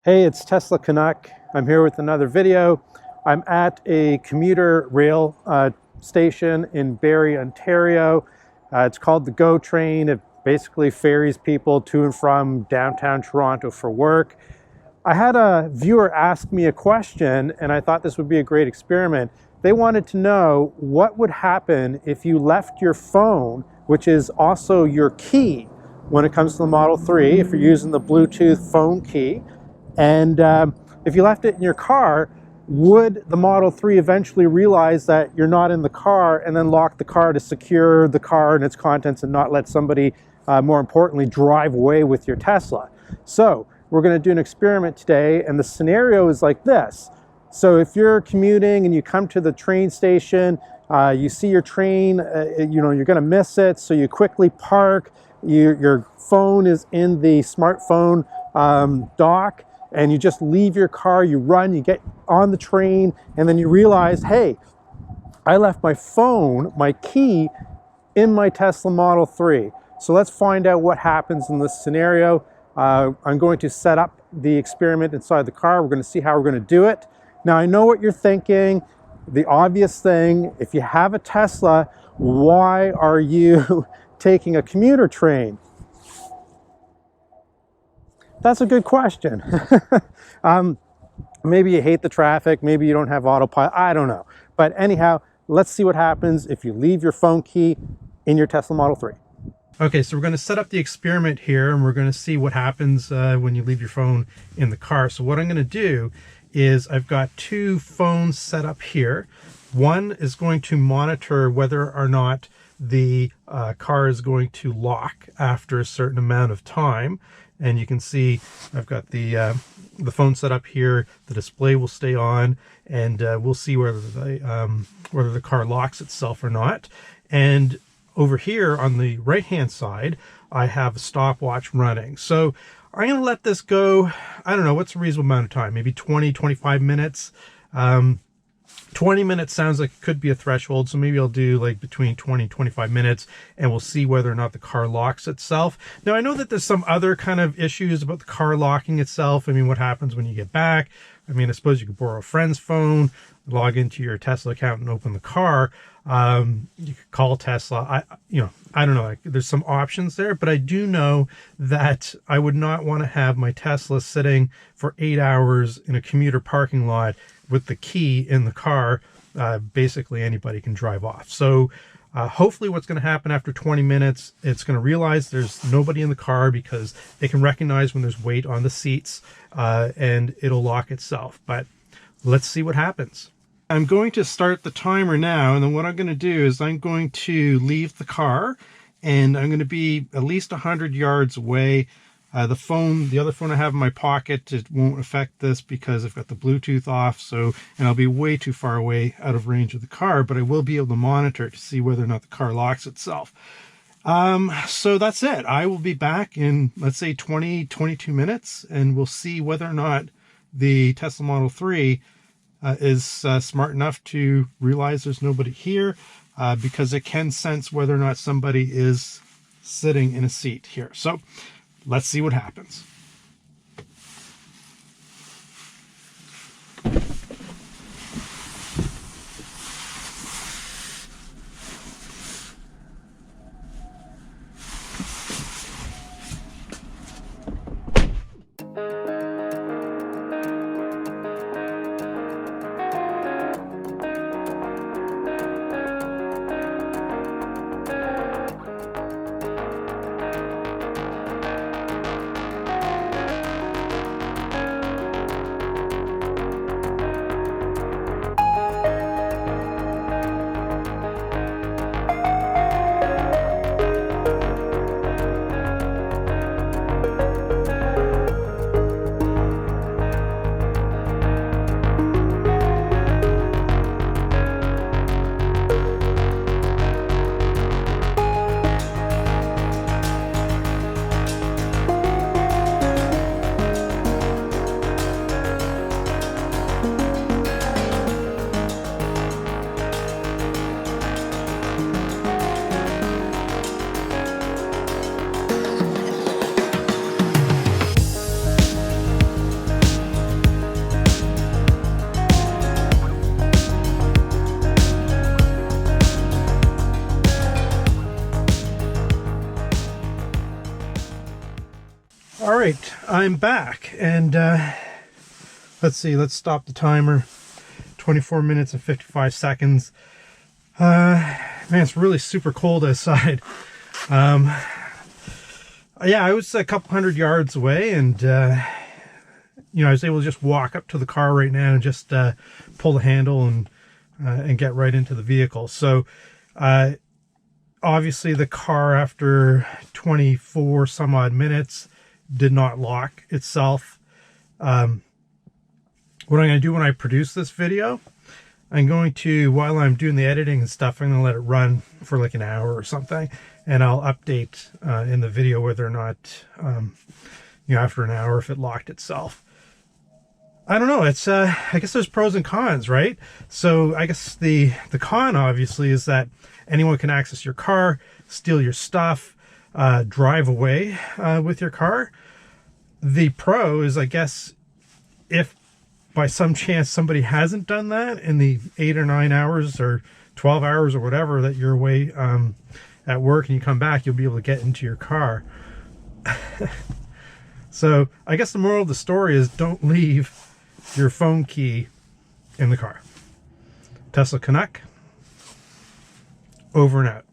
Hey, it's Tesla Canuck. I'm here with another video. I'm at a commuter rail station in Barrie, Ontario. It's called the GO train. It basically ferries people to and from downtown Toronto for work. I had a viewer ask me a question, and I thought this would be a great experiment. They wanted to know what would happen if you left your phone, which is also your key when it comes to the Model 3, if you're using the Bluetooth phone key. And if you left it in your car, would the Model 3 eventually realize that you're not in the car and then lock the car to secure the car and its contents and not let somebody, more importantly, drive away with your Tesla? So we're going to do an experiment today, and the scenario is like this. So if you're commuting and you come to the train station, you see your train, you're going to miss it, so you quickly park. Your phone is in the smartphone dock, and you just leave your car, you run, you get on the train, and then you realize, hey, I left my phone, my key, in my Tesla Model 3. So let's find out what happens in this scenario. I'm going to set up the experiment inside the car. We're going to see how we're going to do it. Now, I know what you're thinking. The obvious thing, if you have a Tesla, why are you taking a commuter train? That's a good question. Maybe you hate the traffic, maybe you don't have autopilot, I don't know. But anyhow, let's see what happens if you leave your phone key in your Tesla Model 3. Okay, so we're going to set up the experiment here, and we're going to see what happens when you leave your phone in the car. So what I'm going to do is I've got two phones set up here. One is going to monitor whether or not the car is going to lock after a certain amount of time. And you can see I've got the phone set up here. The display will stay on, and we'll see whether the car locks itself or not. And over here on the right hand side, I have a stopwatch running. So I'm going to let this go. I don't know, what's a reasonable amount of time? Maybe 20-25 minutes. 20 minutes sounds like it could be a threshold, so maybe I'll do like between 20 and 25 minutes, and we'll see whether or not the car locks itself. Now, I know that there's some other kind of issues about the car locking itself. I mean, what happens when you get back? I mean, I suppose you could borrow a friend's phone, log into your Tesla account and open the car. You could call Tesla. I don't know. Like, there's some options there, but I do know that I would not want to have my Tesla sitting for 8 hours in a commuter parking lot with the key in the car. Basically anybody can drive off. So hopefully what's going to happen after 20 minutes, it's going to realize there's nobody in the car because they can recognize when there's weight on the seats, and it'll lock itself. But let's see what happens. I'm going to start the timer now, and then what I'm going to do is I'm going to leave the car, and I'm going to be at least 100 yards away. The other phone I have in my pocket, it won't affect this because I've got the Bluetooth off, and I'll be way too far away out of range of the car, but I will be able to monitor to see whether or not the car locks itself. So that's it. I will be back in, let's say, 20-22 minutes, and we'll see whether or not the Tesla Model 3 is smart enough to realize there's nobody here, because it can sense whether or not somebody is sitting in a seat here. So let's see what happens. I'm back, and let's see, let's stop the timer. 24 minutes and 55 seconds. Man, it's really super cold outside. Yeah, I was a couple hundred yards away, and you know, I was able to just walk up to the car right now and just pull the handle and get right into the vehicle. So obviously the car, after 24 some odd minutes, did not lock itself. What I'm going to do when I produce this video, I'm going to, while I'm doing the editing and stuff, I'm going to let it run for like an hour or something, and I'll update in the video whether or not, you know, after an hour, if it locked itself. I don't know. It's I guess there's pros and cons, right? So I guess the con, obviously, is that anyone can access your car, steal your stuff, drive away with your car. The pro is, I guess, if by some chance somebody hasn't done that in the 8 or 9 hours or 12 hours or whatever that you're away at work and you come back, you'll be able to get into your car. So I guess the moral of the story is, don't leave your phone key in the car. Tesla Canuck, over and out.